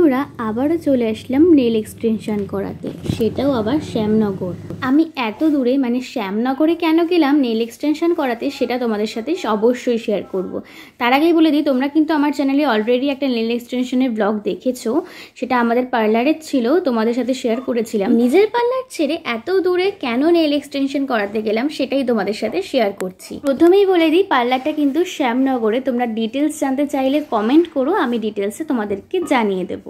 বন্ধুরা আবারও চলে আসলাম নেল এক্সটেনশন করাতে, সেটাও আবার শ্যামনগর। আমি এত দূরে মানে শ্যামনগরে কেন গেলাম নেল এক্সটেনশন করাতে সেটা তোমাদের সাথে অবশ্যই শেয়ার করব। তার আগেই বলে দিই, তোমরা কিন্তু আমার চ্যানেলে অলরেডি একটা নেল এক্সটেনশনের ব্লগ দেখেছো, সেটা আমাদের পার্লারের ছিল, তোমাদের সাথে শেয়ার করেছিলাম। নিজের পার্লার ছেড়ে এত দূরে কেন নেল এক্সটেনশন করাতে গেলাম সেটাই তোমাদের সাথে শেয়ার করছি। প্রথমেই বলে দিই, পার্লারটা কিন্তু শ্যামনগরে। তোমরা ডিটেলস জানতে চাইলে কমেন্ট করো, আমি ডিটেলসে তোমাদেরকে জানিয়ে দেব।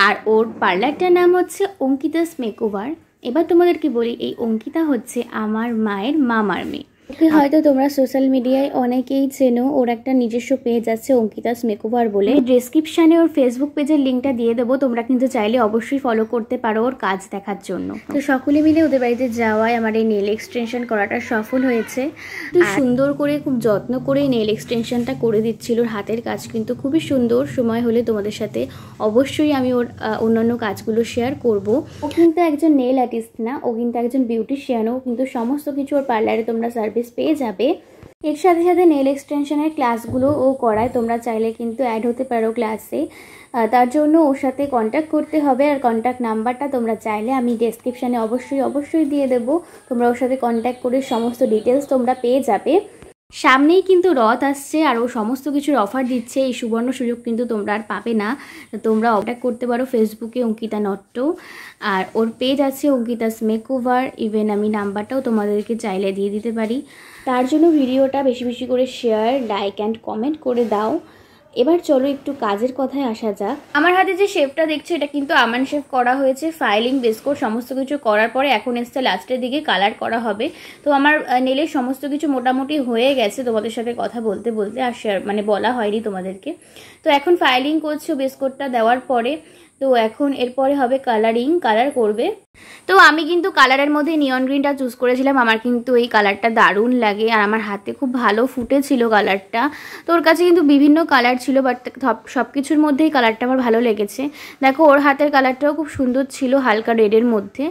আর ওর পার্লারটার নাম হচ্ছে অঙ্কিতাস মেকওভার। এবার তোমাদেরকে বলি, এই অঙ্কিতা হচ্ছে আমার মায়ের মামার মেয়ে। ওকে হয়তো তোমরা সোশ্যাল মিডিয়ায় অনেকেই চেনো, ওর একটা নিজস্ব পেজ আছে অঙ্কিতাস মেকওভার বলে। ডেসক্রিপশানে ওর ফেসবুক পেজের লিঙ্কটা দিয়ে দেবো, তোমরা কিন্তু চাইলে অবশ্যই ফলো করতে পারো ওর কাজ দেখার জন্য। তো সকলে মিলে ওদের বাড়িতে যাওয়ায় আমার এই নেল এক্সটেনশন করাটা সফল হয়েছে। খুব সুন্দর করে, খুব যত্ন করে নেল এক্সটেনশনটা করে দিচ্ছিল। ওর হাতের কাজ কিন্তু খুবই সুন্দর। সময় হলে তোমাদের সাথে অবশ্যই আমি ওর অন্যান্য কাজগুলো শেয়ার করব। ও কিন্তু একজন নেল আর্টিস্ট না, ও কিন্তু একজন বিউটিশিয়ানও, কিন্তু সমস্ত কিছু ওর পার্লারে তোমরা সার্ভিস পেয়ে যাবে। এর সাথে সাথে নেল এক্সটেনশনের ক্লাসগুলো ও করায়, তোমরা চাইলে কিন্তু অ্যাড হতে পারো ক্লাসে। তার জন্য ওর সাথে কন্ট্যাক্ট করতে হবে, আর কন্ট্যাক্ট নাম্বারটা তোমরা চাইলে আমি ডেসক্রিপশানে অবশ্যই দিয়ে দেবো। তোমরা ওর সাথে কন্ট্যাক্ট করে সমস্ত ডিটেলস তোমরা পেয়ে যাবে। সামনেই কিন্তু রথ আসছে, আর ও সমস্ত কিছুর অফার দিচ্ছে। এই সুবর্ণ সুযোগ কিন্তু তোমরা আর পাবে না। তোমরা কন্ট্যাক্ট করতে পারো ফেসবুকে অঙ্কিতা নট্ট, আর ওর পেজ আছে অঙ্কিতাস মেকওভার। ইভেন আমি নাম্বারটাও তোমাদেরকে চাইলে দিয়ে দিতে পারি। তার জন্য ভিডিওটা বেশি বেশি করে শেয়ার, লাইক অ্যান্ড কমেন্ট করে দাও। এবার চলো একটু কাজের কথায় আসা যাক। আমার হাতে যে শেপটা দেখছো, এটা কিন্তু আমান শেপ করা হয়েছে। ফাইলিং, বেসকোট সমস্ত কিছু করার পরে এখন এসছে লাস্টের দিকে কালার করা হবে। তো আমার নেলের সমস্ত কিছু মোটামুটি হয়ে গেছে তোমাদের সাথে কথা বলতে বলতে, আর মানে বলা হয়নি তোমাদেরকে। তো এখন ফাইলিং করছো বেসকোটটা দেওয়ার পরে। তো এখন এরপরে হবে কালারিং, কালার করবে। তো আমি কিন্তু কালারের মধ্যে নিয়ন গ্রিনটা চুজ করেছিলাম। আমার কিন্তু এই কালারটা দারুণ লাগে, আর আমার হাতে খুব ভালো ফুটেছিল কালারটা। তো ওর কাছে কিন্তু বিভিন্ন কালার ছিল, বাট সব কিছুর মধ্যেই কালারটা আমার ভালো লেগেছে। দেখো ওর হাতের কালারটাও খুব সুন্দর ছিল, হালকা রেডের মধ্যে,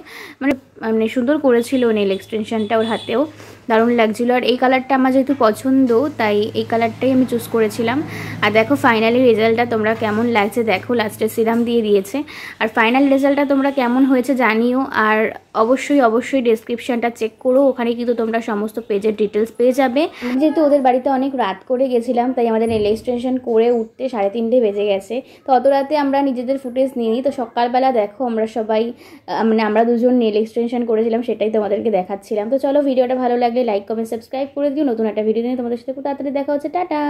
মানে সুন্দর করেছিল নেল এক্সটেনশনটা। ওর হাতেও দারুণ লাগছিল। আর এই কালারটা আমার যেহেতু পছন্দ, তাই এই কালারটাই আমি চুজ করেছিলাম। আর দেখো ফাইনালি রেজাল্টটা তোমরা কেমন লাগছে দেখো। লাস্টে সিরাম দিয়ে দিয়েছে। আর ফাইনাল রেজাল্টটা তোমরা কেমন হয়েছে জানিও। আর অবশ্যই ডেসক্রিপশানটা চেক করো, ওখানে কিন্তু তোমরা সমস্ত পেজের ডিটেলস পেয়ে যাবে। যেহেতু ওদের বাড়িতে অনেক রাত করে গেছিলাম, তাই আমাদের নেল এক্সটেনশন করে উঠতে 3:30 বেজে গেছে। তো অত রাতে আমরা নিজেদের ফুটেজ নিইনি। তো সকালবেলা দেখো আমরা সবাই, মানে আমরা দুজন নেল এক্সটেনশন করেছিলাম, সেটাই তোমাদেরকে দেখাচ্ছিলাম। তো চলো, ভিডিওটা ভালো লাগলে লাইক কমেন্ট সাবস্ক্রাইব করে দিও। নতুন একটা ভিডিও নিয়ে তোমাদের সাথে খুব তাড়াতাড়ি দেখা হচ্ছে। টাটা।